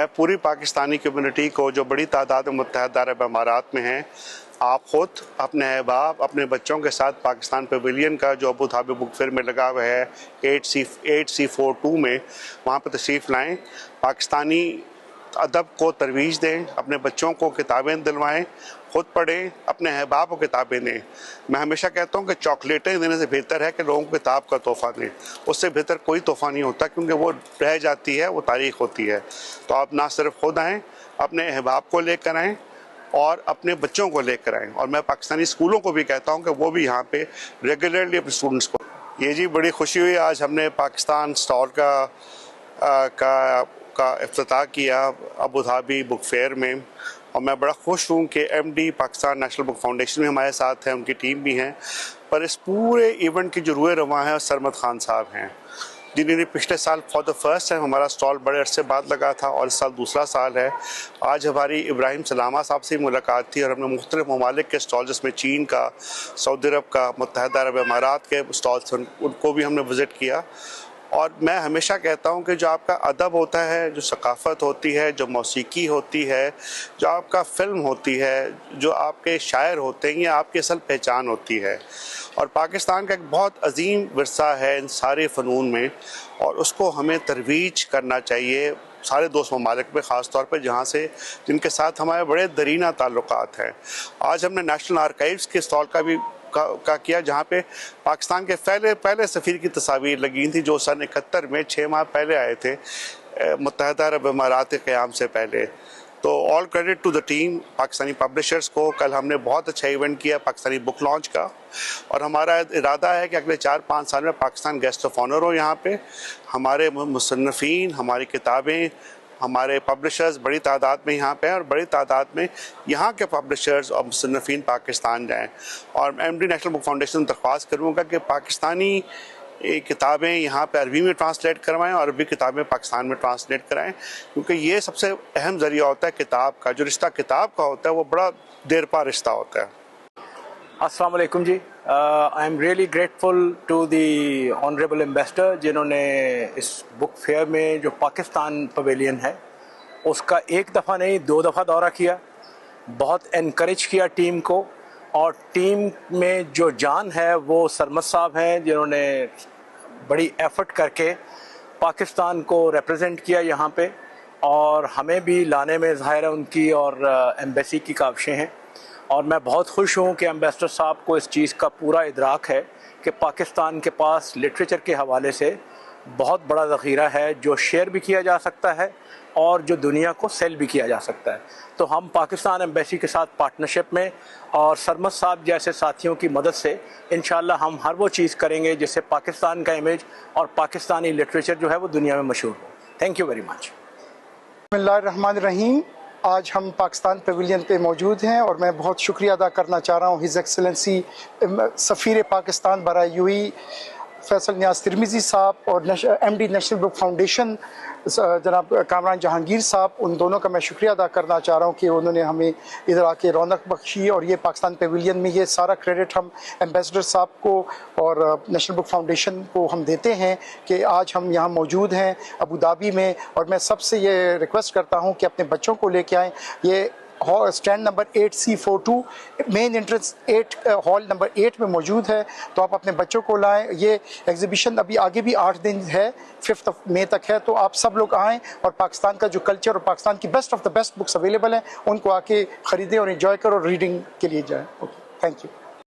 میں پوری پاکستانی کمیونٹی کو جو بڑی تعداد میں متحدہ عرب امارات میں ہیں، آپ خود اپنے احباب اپنے بچوں کے ساتھ پاکستان پیویلین کا جو ابو دھابی بک فیئر میں لگا ہوا ہے 8C42 میں، وہاں پہ تشریف لائیں، پاکستانی ادب کو ترویج دیں، اپنے بچوں کو کتابیں دلوائیں، خود پڑھیں، اپنے احباب کو کتابیں دیں۔ میں ہمیشہ کہتا ہوں کہ چاکلیٹیں دینے سے بہتر ہے کہ لوگوں کو کتاب کا تحفہ دیں، اس سے بہتر کوئی تحفہ نہیں ہوتا، کیونکہ وہ رہ جاتی ہے، وہ تاریخ ہوتی ہے۔ تو آپ نہ صرف خود آئیں، اپنے احباب کو لے کر آئیں اور اپنے بچوں کو لے کر آئیں، اور میں پاکستانی اسکولوں کو بھی کہتا ہوں کہ وہ بھی یہاں پہ ریگولرلی اپنے اسٹوڈنٹس کو یہ جی بڑی خوشی ہوئی۔ آج ہم نے پاکستان اسٹال کا افتتاح کیا ابو دھابی بک فیئر میں، اور میں بڑا خوش ہوں کہ ایم ڈی پاکستان نیشنل بک فاؤنڈیشن بھی ہمارے ساتھ ہیں، ان کی ٹیم بھی ہیں، پر اس پورے ایونٹ کی جو روئے رواں ہیں سرمد خان صاحب ہیں، جنہوں نے پچھلے سال فار دا فرسٹ ٹائم ہمارا اسٹال بڑے عرصے بعد لگا تھا، اور اس سال دوسرا سال ہے۔ آج ہماری ابراہیم سلامہ صاحب سے ملاقات تھی، اور ہم نے مختلف ممالک کے اسٹال، جس میں چین کا، سعودی عرب کا، متحدہ عرب امارات کے اسٹال تھے، ان کو بھی ہم نے وزٹ کیا۔ اور میں ہمیشہ کہتا ہوں کہ جو آپ کا ادب ہوتا ہے، جو ثقافت ہوتی ہے، جو موسیقی ہوتی ہے، جو آپ کا فلم ہوتی ہے، جو آپ کے شاعر ہوتے ہیں، یہ آپ کی اصل پہچان ہوتی ہے، اور پاکستان کا ایک بہت عظیم ورثہ ہے ان سارے فنون میں، اور اس کو ہمیں ترویج کرنا چاہیے سارے دوست ممالک میں، خاص طور پہ جن کے ساتھ ہمارے بڑے درینہ تعلقات ہیں۔ آج ہم نے نیشنل آرکائیوز کے اسٹال کا کیا، جہاں پہ پاکستان کے پہلے سفیر کی تصاویر لگی تھی، جو سن 71 میں 6 ماہ پہلے آئے تھے متحدہ عرب امارات کے قیام سے پہلے۔ تو all credit to the team, Pakistani publishers کو۔ کل ہم نے بہت اچھا ایونٹ کیا پاکستانی بک لانچ کا، اور ہمارا ارادہ ہے کہ اگلے 4-5 سال میں پاکستان گیسٹ آف آنر ہو یہاں پہ۔ ہمارے مصنفین، ہماری کتابیں، ہمارے پبلشرز بڑی تعداد میں یہاں پہ ہیں، اور بڑی تعداد میں یہاں کے پبلشرز اور مصنفین پاکستان جائیں۔ اور ایم ڈی نیشنل بک فاؤنڈیشن درخواست کروں گا کہ پاکستانی کتابیں یہاں پہ عربی میں ٹرانسلیٹ کروائیں، اور عربی کتابیں پاکستان میں ٹرانسلیٹ کرائیں، کیونکہ یہ سب سے اہم ذریعہ ہوتا ہے کتاب کا۔ جو رشتہ کتاب کا ہوتا ہے وہ بڑا دیر پا رشتہ ہوتا ہے۔ السلام علیکم جی، I am really grateful to the honourable ambassador, جنہوں نے اس بک فیئر میں جو پاکستان پویلین ہے اس کا ایک دفعہ نہیں 2 دفعہ دورہ کیا، بہت انکریج کیا ٹیم کو، اور ٹیم میں جو جان ہے وہ سرمد صاحب ہیں، جنہوں نے بڑی ایفرٹ کر کے پاکستان کو ریپرزینٹ کیا یہاں پہ، اور ہمیں بھی لانے میں ظاہر ہے ان کی اور ایمبیسی کی کاوشیں ہیں۔ اور میں بہت خوش ہوں کہ ایمبیسڈر صاحب کو اس چیز کا پورا ادراک ہے کہ پاکستان کے پاس لٹریچر کے حوالے سے بہت بڑا ذخیرہ ہے، جو شیئر بھی کیا جا سکتا ہے اور جو دنیا کو سیل بھی کیا جا سکتا ہے۔ تو ہم پاکستان ایمبیسی کے ساتھ پارٹنرشپ میں اور سرمد صاحب جیسے ساتھیوں کی مدد سے انشاءاللہ ہم ہر وہ چیز کریں گے جس سے پاکستان کا امیج اور پاکستانی لٹریچر جو ہے وہ دنیا میں مشہور ہو۔ Thank you very much. بسم اللہ الرحمن الرحیم۔ آج ہم پاکستان پیویلین پہ موجود ہیں، اور میں بہت شکریہ ادا کرنا چاہ رہا ہوں ہز ایکسلنسی سفیر پاکستان برائے یو اے فیصل نیاز ترمیزی صاحب، اور ایم ڈی نیشنل بک فاؤنڈیشن جناب کامران جہانگیر صاحب، ان دونوں کا میں شکریہ ادا کرنا چاہ رہا ہوں کہ انہوں نے ہمیں ادھر آ کے رونق بخشی، اور یہ پاکستان پیویلین میں یہ سارا کریڈٹ ہم ایمبیسڈر صاحب کو اور نیشنل بک فاؤنڈیشن کو ہم دیتے ہیں کہ آج ہم یہاں موجود ہیں ابو دھابی میں۔ اور میں سب سے یہ ریکویسٹ کرتا ہوں کہ اپنے بچوں کو لے کے آئیں۔ یہ اسٹینڈ نمبر 8C42 مین انٹرنس ہال نمبر 8 میں موجود ہے، تو آپ اپنے بچوں کو لائیں۔ یہ ایگزیبیشن ابھی آگے بھی 8 دن ہے، 5 مئی تک ہے، تو آپ سب لوگ آئیں اور پاکستان کا جو کلچر اور پاکستان کی best of the best books available ہیں ان کو آ کے خریدیں اور انجوائے کرو، ریڈنگ کے لیے جائیں۔ Okay, thank you.